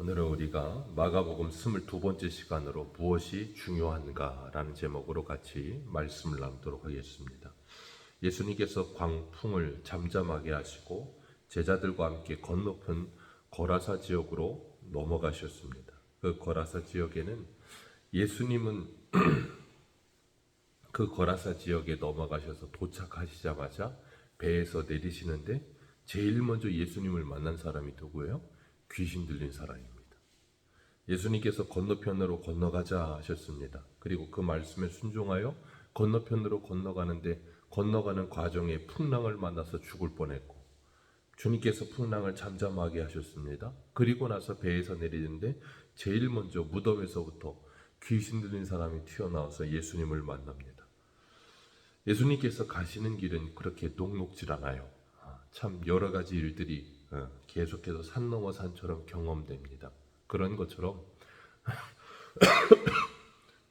오늘은 우리가 마가복음 22번째 시간으로 무엇이 중요한가라는 제목으로 같이 말씀을 나누도록 하겠습니다. 예수님께서 광풍을 잠잠하게 하시고 제자들과 함께 건너편 거라사 지역으로 넘어가셨습니다. 그 거라사 지역에는 예수님은 그 거라사 지역에 넘어가셔서 도착하시자마자 배에서 내리시는데 제일 먼저 예수님을 만난 사람이 누구예요? 귀신 들린 사람입니다. 예수님께서 건너편으로 건너가자 하셨습니다. 그리고 그 말씀에 순종하여 건너편으로 건너가는데 건너가는 과정에 풍랑을 만나서 죽을 뻔했고 주님께서 풍랑을 잠잠하게 하셨습니다. 그리고 나서 배에서 내리는데 제일 먼저 무덤에서부터 귀신 들린 사람이 튀어나와서 예수님을 만납니다. 예수님께서 가시는 길은 그렇게 녹록질 않아요. 참 여러 가지 일들이 계속해서 산 넘어 산처럼 경험됩니다. 그런 것처럼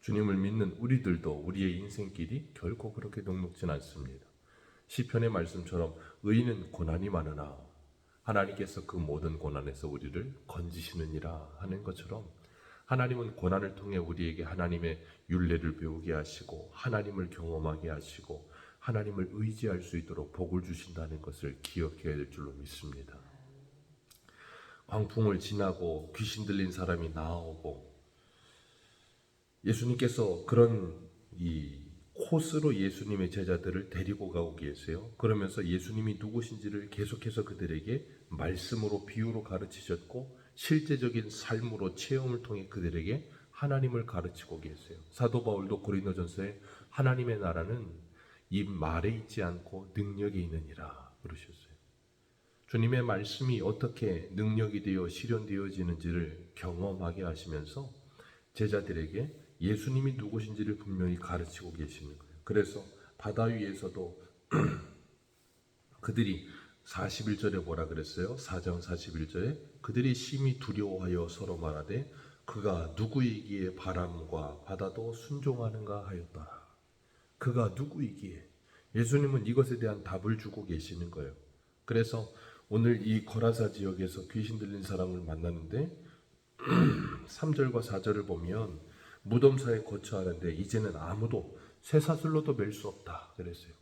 주님을 믿는 우리들도 우리의 인생길이 결코 그렇게 녹록진 않습니다. 시편의 말씀처럼 의인은 고난이 많으나 하나님께서 그 모든 고난에서 우리를 건지시느니라 하는 것처럼 하나님은 고난을 통해 우리에게 하나님의 율례를 배우게 하시고 하나님을 경험하게 하시고 하나님을 의지할 수 있도록 복을 주신다는 것을 기억해야 될 줄로 믿습니다. 광풍을 지나고 귀신 들린 사람이 나오고 예수님께서 그런 이 코스로 예수님의 제자들을 데리고 가고 계세요. 그러면서 예수님이 누구신지를 계속해서 그들에게 말씀으로 비유로 가르치셨고 실제적인 삶으로 체험을 통해 그들에게 하나님을 가르치고 계세요. 사도 바울도 고린도전서에 하나님의 나라는 이 말에 있지 않고 능력에 있느니라 그러셨어요. 주님의 말씀이 어떻게 능력이 되어 실현되어지는지를 경험하게 하시면서 제자들에게 예수님이 누구신지를 분명히 가르치고 계시는 거예요. 그래서 바다 위에서도 그들이 41절에 뭐라 그랬어요? 4장 41절에 그들이 심히 두려워하여 서로 말하되 그가 누구이기에 바람과 바다도 순종하는가 하였더라. 그가 누구이기에? 예수님은 이것에 대한 답을 주고 계시는 거예요. 그래서 오늘 이 거라사 지역에서 귀신 들린 사람을 만났는데 3절과 4절을 보면 무덤사에 거처하는데 이제는 아무도 쇠사슬로도 맬 수 없다 그랬어요.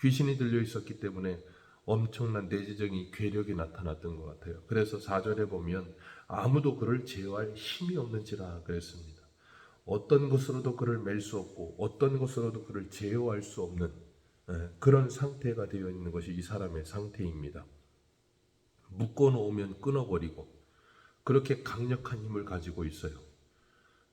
귀신이 들려 있었기 때문에 엄청난 내재적인 괴력이 나타났던 것 같아요. 그래서 4절에 보면 아무도 그를 제어할 힘이 없는지라 그랬습니다. 어떤 것으로도 그를 맬 수 없고 어떤 것으로도 그를 제어할 수 없는 그런 상태가 되어 있는 것이 이 사람의 상태입니다. 묶어놓으면 끊어버리고 그렇게 강력한 힘을 가지고 있어요.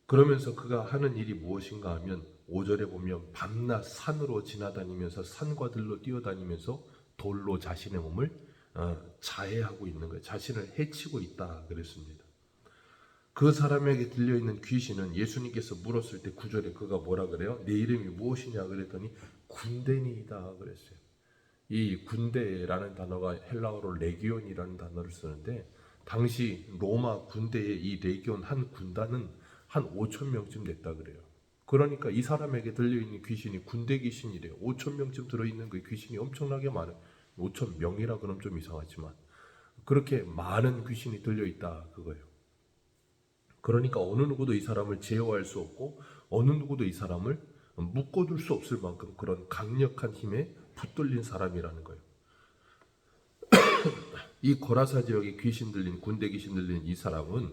그러면서 그가 하는 일이 무엇인가 하면 5절에 보면 밤낮 산으로 지나다니면서 산과 들로 뛰어다니면서 돌로 자신의 몸을 자해하고 있는 거예요. 자신을 해치고 있다 그랬습니다. 그 사람에게 들려있는 귀신은 예수님께서 물었을 때 9절에 그가 뭐라 그래요? 내 이름이 무엇이냐 그랬더니 군대니이다 그랬어요. 이 군대라는 단어가 헬라어로 레기온이라는 단어를 쓰는데 당시 로마 군대의 이 레기온 한 군단은 한 5천 명쯤 됐다 그래요. 그러니까 이 사람에게 들려있는 귀신이 군대 귀신이래요. 5천 명쯤 들어있는 그 귀신이 엄청나게 많아요. 5천 명이라 그러면 좀 이상하지만 그렇게 많은 귀신이 들려있다 그거예요. 그러니까 어느 누구도 이 사람을 제어할 수 없고 어느 누구도 이 사람을 묶어둘 수 없을 만큼 그런 강력한 힘에 붙들린 사람이라는 거예요. 이 고라사 지역에 귀신 들린 군대 귀신 들린 이 사람은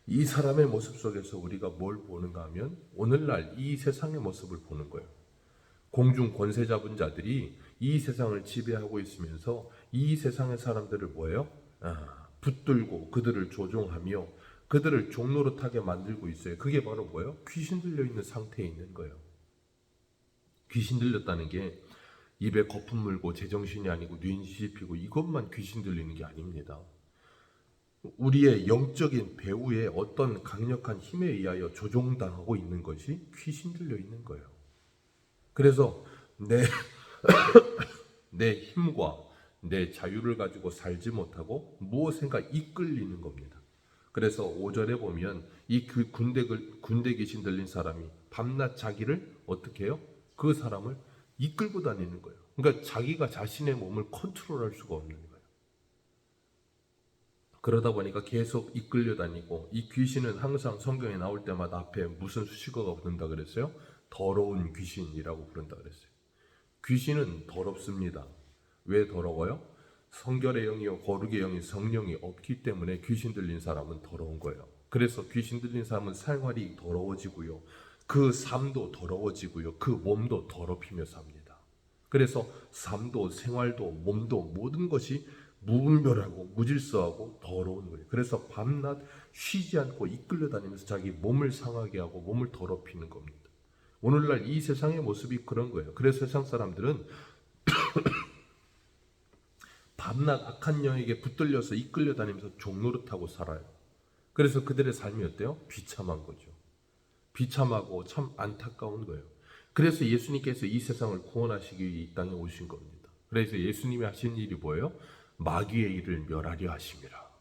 이 사람의 모습 속에서 우리가 뭘 보는가 하면 오늘날 이 세상의 모습을 보는 거예요. 공중 권세 잡은 자들이 이 세상을 지배하고 있으면서 이 세상의 사람들을 뭐예요? 붙들고 그들을 조종하며 그들을 종노릇하게 만들고 있어요. 그게 바로 뭐예요? 귀신 들려 있는 상태에 있는 거예요. 귀신 들렸다는 게 입에 거품 물고 제정신이 아니고 뇌인지 피고 이것만 귀신 들리는 게 아닙니다. 우리의 영적인 배후에 어떤 강력한 힘에 의하여 조종당하고 있는 것이 귀신 들려 있는 거예요. 그래서 내 힘과 내 자유를 가지고 살지 못하고 무엇인가 이끌리는 겁니다. 그래서 5절에 보면 이 군대 귀신 들린 사람이 밤낮 자기를 어떻게 해요? 그 사람을 이끌고 다니는 거예요. 그러니까 자기가 자신의 몸을 컨트롤할 수가 없는 거예요. 그러다 보니까 계속 이끌려 다니고, 이 귀신은 항상 성경에 나올 때마다 앞에 무슨 수식어가 붙는다 그랬어요? 더러운 귀신이라고 부른다 그랬어요. 귀신은 더럽습니다. 왜 더러워요? 성결의 영이요 거룩의 영이 성령이 없기 때문에 귀신 들린 사람은 더러운 거예요. 그래서 귀신 들린 사람은 생활이 더러워지고요, 그 삶도 더러워지고요, 그 몸도 더럽히며 삽니다. 그래서 삶도 생활도 몸도 모든 것이 무분별하고 무질서하고 더러운 거예요. 그래서 밤낮 쉬지 않고 이끌려 다니면서 자기 몸을 상하게 하고 몸을 더럽히는 겁니다. 오늘날 이 세상의 모습이 그런 거예요. 그래서 세상 사람들은 밤낮 악한 영에게 붙들려서 이끌려 다니면서 종노릇하고 살아요. 그래서 그들의 삶이 어때요? 비참한 거죠. 비참하고 참 안타까운 거예요. 그래서 예수님께서 이 세상을 구원하시기 위해 이 땅에 오신 겁니다. 그래서 예수님이 하신 일이 뭐예요? 마귀의 일을 멸하려 하심이라.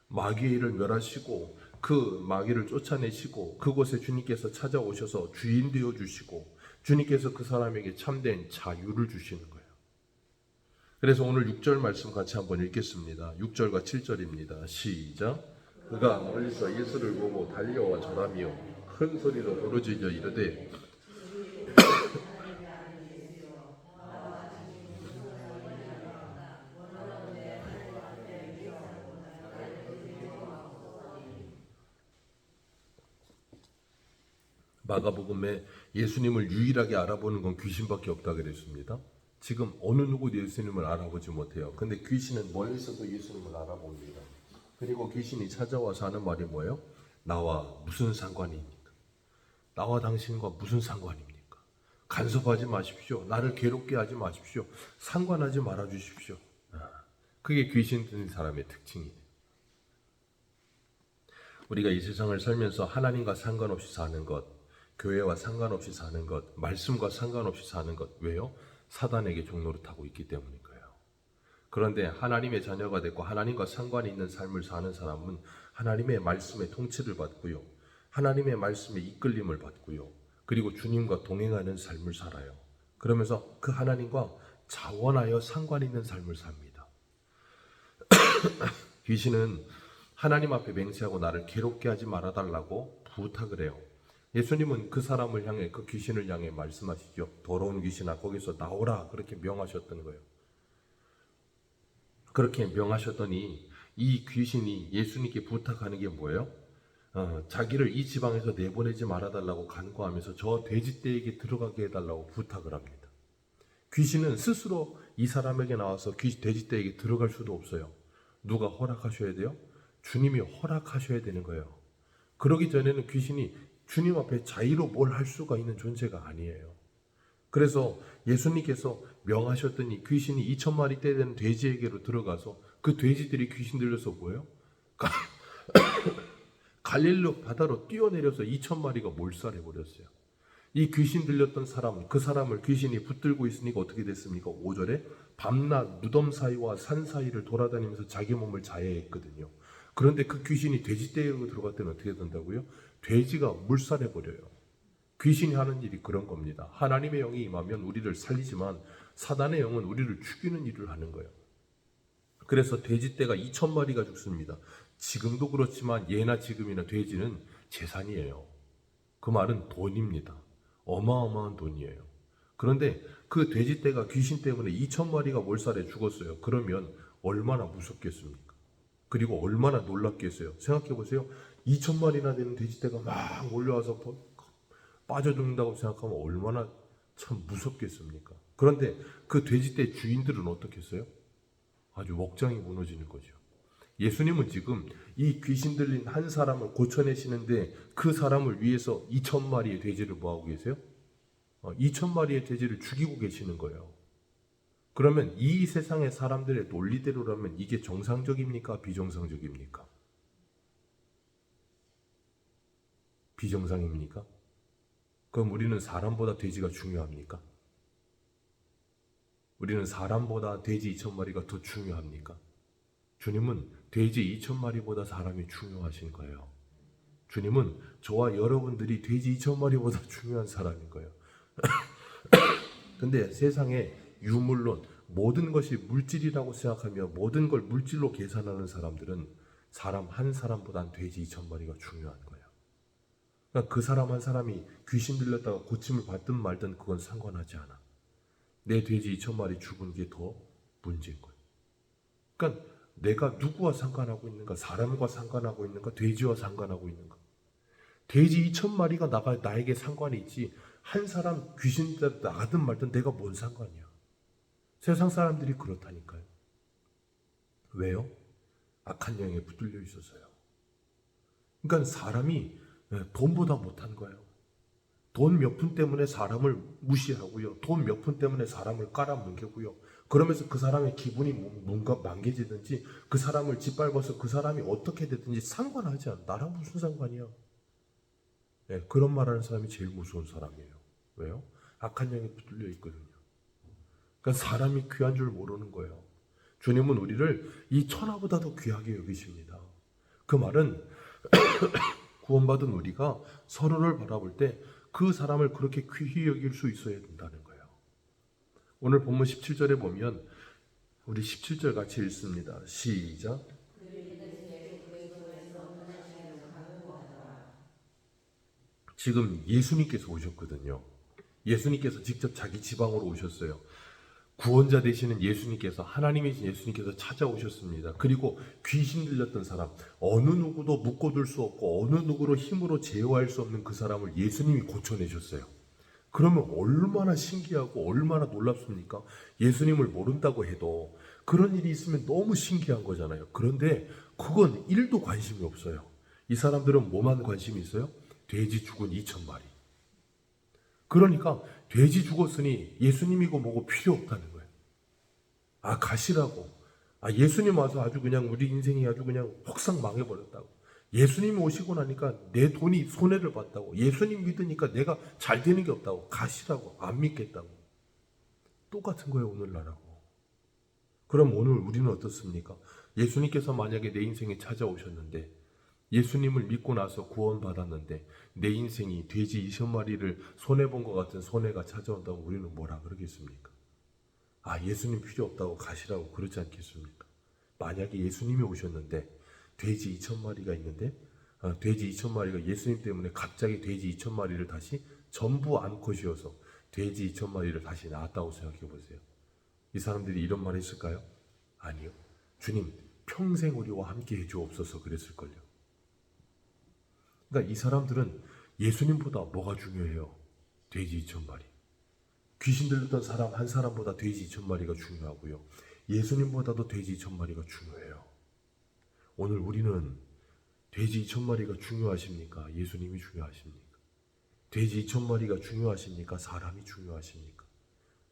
마귀의 일을 멸하시고 그 마귀를 쫓아내시고 그곳에 주님께서 찾아오셔서 주인 되어 주시고 주님께서 그 사람에게 참된 자유를 주시는 거예요. 그래서 오늘 6절 말씀 같이 한번 읽겠습니다. 6절과 7절입니다. 시작. 그가 멀리서 예수를 보고 달려와 절하며 큰 소리로 부르짖어 이르되 마가복음에 예수님을 유일하게 알아보는 건 귀신밖에 없다 그랬습니다. 지금 어느 누구도 예수님을 알아보지 못해요. 근데 귀신은 멀리서도 예수님을 알아봅니다. 그리고 귀신이 찾아와서 하는 말이 뭐예요? 나와 무슨 상관입니까? 나와 당신과 무슨 상관입니까? 간섭하지 마십시오. 나를 괴롭게 하지 마십시오. 상관하지 말아 주십시오. 그게 귀신 든 사람의 특징이에요. 우리가 이 세상을 살면서 하나님과 상관없이 사는 것, 교회와 상관없이 사는 것, 말씀과 상관없이 사는 것, 왜요? 사단에게 종노릇하고 있기 때문인 거예요. 그런데 하나님의 자녀가 됐고 하나님과 상관이 있는 삶을 사는 사람은 하나님의 말씀의 통치를 받고요, 하나님의 말씀의 이끌림을 받고요, 그리고 주님과 동행하는 삶을 살아요. 그러면서 그 하나님과 자원하여 상관 있는 삶을 삽니다. 귀신은 하나님 앞에 맹세하고 나를 괴롭게 하지 말아달라고 부탁을 해요. 예수님은 그 사람을 향해, 그 귀신을 향해 말씀하시죠. 더러운 귀신아 거기서 나오라, 그렇게 명하셨던 거예요. 그렇게 명하셨더니 이 귀신이 예수님께 부탁하는 게 뭐예요? 자기를 이 지방에서 내보내지 말아달라고 간구하면서 저 돼지떼에게 들어가게 해달라고 부탁을 합니다. 귀신은 스스로 이 사람에게 나와서 돼지떼에게 들어갈 수도 없어요. 누가 허락하셔야 돼요? 주님이 허락하셔야 되는 거예요. 그러기 전에는 귀신이 주님 앞에 자의로 뭘 할 수가 있는 존재가 아니에요. 그래서 예수님께서 명하셨더니 귀신이 2,000마리 떼 되는 돼지에게로 들어가서 그 돼지들이 귀신 들려서 뭐예요? 갈릴리 바다로 뛰어내려서 2,000마리가 몰살해 버렸어요. 이 귀신 들렸던 사람, 그 사람을 귀신이 붙들고 있으니까 어떻게 됐습니까? 5절에 밤낮 무덤 사이와 산 사이를 돌아다니면서 자기 몸을 자해했거든요. 그런데 그 귀신이 돼지떼로 들어갈 때는 어떻게 된다고요? 돼지가 물살해 버려요. 귀신이 하는 일이 그런 겁니다. 하나님의 영이 임하면 우리를 살리지만 사단의 영은 우리를 죽이는 일을 하는 거예요. 그래서 돼지떼가 2,000마리가 죽습니다. 지금도 그렇지만 예나 지금이나 돼지는 재산이에요. 그 말은 돈입니다. 어마어마한 돈이에요. 그런데 그 돼지떼가 귀신 때문에 2,000마리가 몰살해 죽었어요. 그러면 얼마나 무섭겠습니까? 그리고 얼마나 놀랍겠어요. 생각해 보세요. 2,000마리나 되는 돼지떼가 막 몰려와서 빠져 죽는다고 생각하면 얼마나 참 무섭겠습니까? 그런데 그 돼지떼 주인들은 어떻게 했어요? 아주 목장이 무너지는 거죠. 예수님은 지금 이 귀신 들린 한 사람을 고쳐내시는데 그 사람을 위해서 2,000마리의 돼지를 뭐하고 계세요? 2,000마리의 돼지를 죽이고 계시는 거예요. 그러면 이 세상의 사람들의 논리대로라면 이게 정상적입니까? 비정상적입니까? 비정상입니까? 그럼 우리는 사람보다 돼지가 중요합니까? 우리는 사람보다 돼지 2,000마리가 더 중요합니까? 주님은 돼지 2,000마리보다 사람이 중요하신 거예요. 주님은 저와 여러분들이 돼지 2,000마리보다 중요한 사람인 거예요. 근데 세상에 유물론, 모든 것이 물질이라고 생각하며 모든 걸 물질로 계산하는 사람들은 사람 한 사람보단 돼지 2,000마리가 중요한 거예요. 그러니까 그 사람 한 사람이 귀신 들렸다가 고침을 받든 말든 그건 상관하지 않아. 내 돼지 2,000마리 죽은 게 더 문제인 거예요. 그러니까 내가 누구와 상관하고 있는가? 사람과 상관하고 있는가? 돼지와 상관하고 있는가? 돼지 2,000마리가 나에게 상관이 있지 한 사람 귀신 나가든 말든 내가 뭔 상관이야. 세상 사람들이 그렇다니까요. 왜요? 악한 영에 붙들려 있어서요. 그러니까 사람이 돈보다 못한 거예요. 돈 몇 푼 때문에 사람을 무시하고요. 돈 몇 푼 때문에 사람을 깔아뭉개고요. 그러면서 그 사람의 기분이 뭔가 망개지든지 그 사람을 짓밟아서 그 사람이 어떻게 됐든지 상관하지 않아. 나랑 무슨 상관이야. 네, 그런 말하는 사람이 제일 무서운 사람이에요. 왜요? 악한 영에 붙들려 있거든요. 그러니까 사람이 귀한 줄 모르는 거예요. 주님은 우리를 이 천하보다 더 귀하게 여기십니다. 그 말은 구원받은 우리가 서로를 바라볼 때 그 사람을 그렇게 귀히 여길 수 있어야 된다는 거예요. 오늘 본문 17절에 보면 우리 17절 같이 읽습니다. 시작. 지금 예수님께서 오셨거든요. 예수님께서 직접 자기 지방으로 오셨어요. 구원자 되시는 예수님께서 하나님이신 예수님께서 찾아오셨습니다. 그리고 귀신 들렸던 사람 어느 누구도 묶어둘 수 없고 어느 누구로 힘으로 제어할 수 없는 그 사람을 예수님이 고쳐내셨어요. 그러면 얼마나 신기하고 얼마나 놀랍습니까? 예수님을 모른다고 해도 그런 일이 있으면 너무 신기한 거잖아요. 그런데 그건 1도 관심이 없어요. 이 사람들은 뭐만 관심이 있어요? 돼지 죽은 2,000마리. 그러니까 돼지 죽었으니 예수님이고 뭐고 필요 없다는 거예요. 아, 가시라고. 아, 예수님 와서 아주 그냥 우리 인생이 아주 그냥 혹상 망해버렸다고. 예수님이 오시고 나니까 내 돈이 손해를 봤다고. 예수님 믿으니까 내가 잘 되는 게 없다고. 가시라고. 안 믿겠다고. 똑같은 거예요, 오늘날하고. 그럼 오늘 우리는 어떻습니까? 예수님께서 만약에 내 인생에 찾아오셨는데 예수님을 믿고 나서 구원받았는데 내 인생이 돼지 20마리를 손해본 것 같은 손해가 찾아온다고 우리는 뭐라 그러겠습니까? 아, 예수님 필요 없다고 가시라고 그러지 않겠습니까? 만약에 예수님이 오셨는데 돼지 2,000마리가 있는데 돼지 2,000마리가 예수님 때문에 갑자기 돼지 2,000마리를 다시 전부 암컷이어서 돼지 2,000마리를 다시 낳았다고 생각해 보세요. 이 사람들이 이런 말 했을까요? 아니요. 주님 평생 우리와 함께 해주옵소서 그랬을걸요. 그러니까 이 사람들은 예수님보다 뭐가 중요해요? 돼지 2,000마리. 귀신 들렸던 사람 한 사람보다 돼지 2,000마리가 중요하고요. 예수님보다도 돼지 2,000마리가 중요해요. 오늘 우리는 돼지 2,000마리가 중요하십니까? 예수님이 중요하십니까? 돼지 2,000마리가 중요하십니까? 사람이 중요하십니까?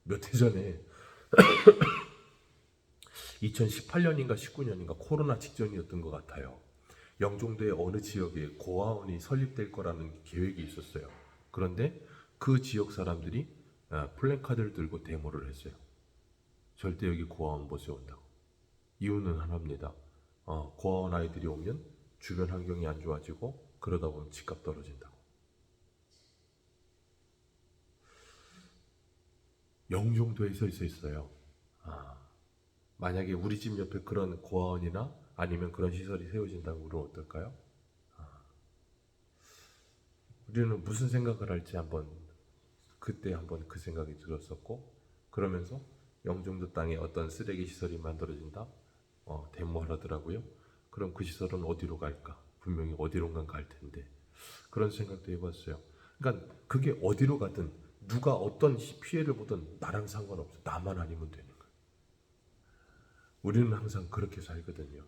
몇 해 전에 2018년인가 19년인가 코로나 직전이었던 것 같아요. 영종도의 어느 지역에 고아원이 설립될 거라는 계획이 있었어요. 그런데 그 지역 사람들이 플랜카드를 들고 데모를 했어요. 절대 여기 고아원 못 세운다고. 이유는 하나입니다. 고아원 아이들이 오면 주변 환경이 안 좋아지고 그러다 보면 집값 떨어진다고. 영종도에 서 있어요. 만약에 우리 집 옆에 그런 고아원이나 아니면 그런 시설이 세워진다면 우리는 어떨까요? 우리는 무슨 생각을 할지 그때 한번 그 생각이 들었었고, 그러면서 영종도 땅에 어떤 쓰레기 시설이 만들어진다? 데모하더라고요. 그럼 그 시설은 어디로 갈까? 분명히 어디론가 갈 텐데. 그런 생각도 해봤어요. 그러니까 그게 어디로 가든 누가 어떤 피해를 보든 나랑 상관없어. 나만 아니면 되는 거예요. 우리는 항상 그렇게 살거든요.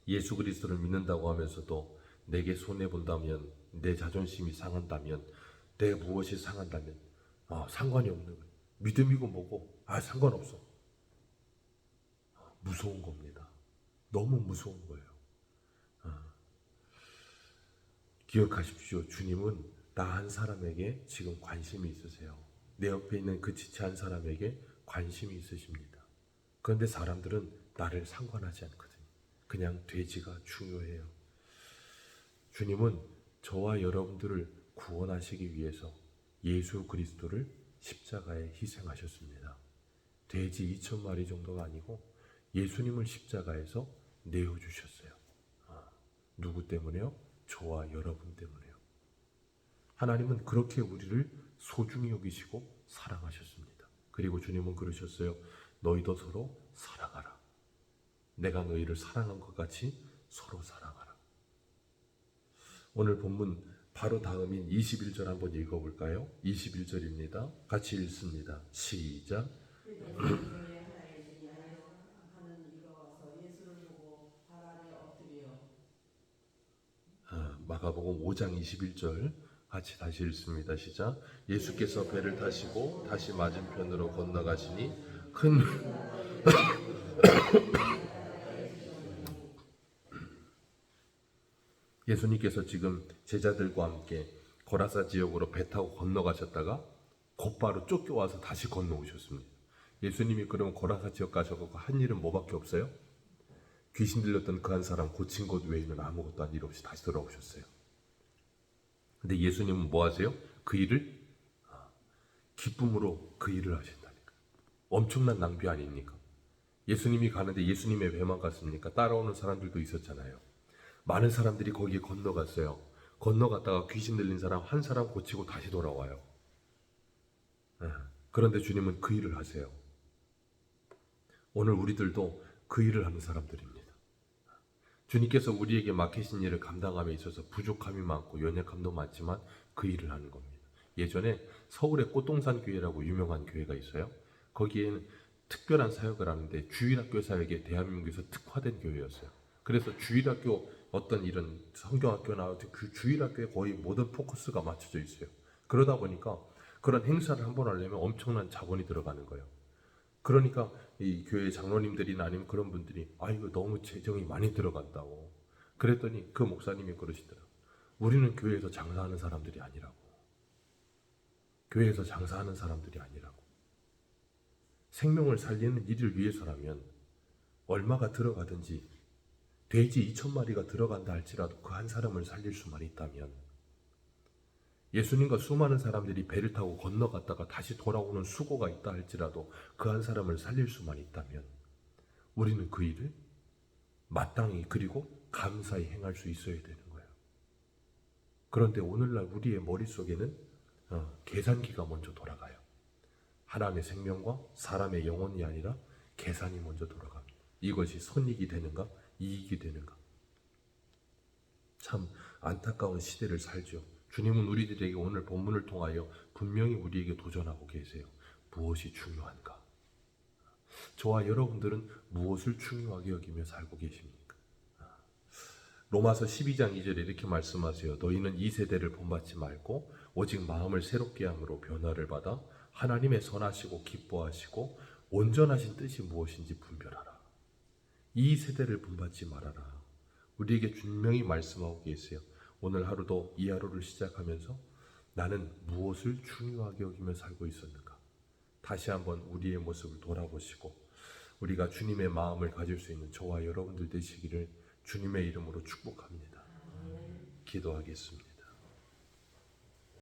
예수 그리스도를 믿는다고 하면서도 내게 손해본다면, 내 자존심이 상한다면, 내 무엇이 상한다면 상관이 없는 거예요. 믿음이고 뭐고 상관없어. 무서운 겁니다. 너무 무서운 거예요. 기억하십시오. 주님은 나 한 사람에게 지금 관심이 있으세요. 내 옆에 있는 그 지체한 사람에게 관심이 있으십니다. 그런데 사람들은 나를 상관하지 않거든요. 그냥 돼지가 중요해요. 주님은 저와 여러분들을 구원하시기 위해서 예수 그리스도를 십자가에 희생하셨습니다. 돼지 2,000마리 정도가 아니고 예수님을 십자가에서 내어주셨어요. 누구 때문에요? 저와 여러분 때문에요. 하나님은 그렇게 우리를 소중히 여기시고 사랑하셨습니다. 그리고 주님은 그러셨어요. 너희도 서로 사랑하라. 내가 너희를 사랑한 것 같이 서로 사랑하라. 오늘 본문 바로 다음인 21절 한번 읽어볼까요? 21절입니다. 같이 읽습니다. 시작. 마가복음 5장 21절 같이 다시 읽습니다. 시작. 예수께서 배를 타시고 다시 맞은편으로 건너가시니 큰 예수님께서 지금 제자들과 함께 고라사 지역으로 배 타고 건너가셨다가 곧바로 쫓겨와서 다시 건너오셨습니다. 예수님이 그러면 고라사 지역 가셔서 한 일은 뭐밖에 없어요? 귀신 들렸던 그 한 사람 고친 것 외에는 아무것도 한 일 없이 다시 돌아오셨어요. 근데 예수님은 뭐 하세요? 그 일을 기쁨으로 그 일을 하신다니까. 엄청난 낭비 아닙니까? 예수님이 가는데 예수님의 배만 갔습니까? 따라오는 사람들도 있었잖아요. 많은 사람들이 거기에 건너갔어요. 건너갔다가 귀신 들린 사람 한 사람 고치고 다시 돌아와요. 그런데 주님은 그 일을 하세요. 오늘 우리들도 그 일을 하는 사람들입니다. 주님께서 우리에게 맡기신 일을 감당함에 있어서 부족함이 많고 연약함도 많지만 그 일을 하는 겁니다. 예전에 서울에 꽃동산 교회라고 유명한 교회가 있어요. 거기에는 특별한 사역을 하는데 주일학교 사역에 대한민국에서 특화된 교회였어요. 그래서 주일학교 어떤 이런 성경학교나 주일학교에 거의 모든 포커스가 맞춰져 있어요. 그러다 보니까 그런 행사를 한번 하려면 엄청난 자본이 들어가는 거예요. 그러니까 이 교회 장로님들이나 아니면 그런 분들이 이거 너무 재정이 많이 들어간다고 그랬더니 그 목사님이 그러시더라고요. 우리는 교회에서 장사하는 사람들이 아니라고. 교회에서 장사하는 사람들이 아니라고. 생명을 살리는 일을 위해서라면 얼마가 들어가든지 돼지 2,000마리가 들어간다 할지라도 그 한 사람을 살릴 수만 있다면 예수님과 수많은 사람들이 배를 타고 건너갔다가 다시 돌아오는 수고가 있다 할지라도 그 한 사람을 살릴 수만 있다면 우리는 그 일을 마땅히 그리고 감사히 행할 수 있어야 되는 거예요. 그런데 오늘날 우리의 머릿속에는 계산기가 먼저 돌아가요. 하나님의 생명과 사람의 영혼이 아니라 계산이 먼저 돌아갑니다. 이것이 손익이 되는가 이익이 되는가. 참 안타까운 시대를 살죠. 주님은 우리들에게 오늘 본문을 통하여 분명히 우리에게 도전하고 계세요. 무엇이 중요한가? 저와 여러분들은 무엇을 중요하게 여기며 살고 계십니까? 로마서 12장 2절에 이렇게 말씀하세요. 너희는 이 세대를 본받지 말고 오직 마음을 새롭게 함으로 변화를 받아 하나님의 선하시고 기뻐하시고 온전하신 뜻이 무엇인지 분별하라. 이 세대를 본받지 말아라. 우리에게 분명히 말씀하고 계세요. 오늘 하루도 이 하루를 시작하면서 나는 무엇을 중요하게 여기며 살고 있었는가? 다시 한번 우리의 모습을 돌아보시고 우리가 주님의 마음을 가질 수 있는 저와 여러분들 되시기를 주님의 이름으로 축복합니다. 기도하겠습니다.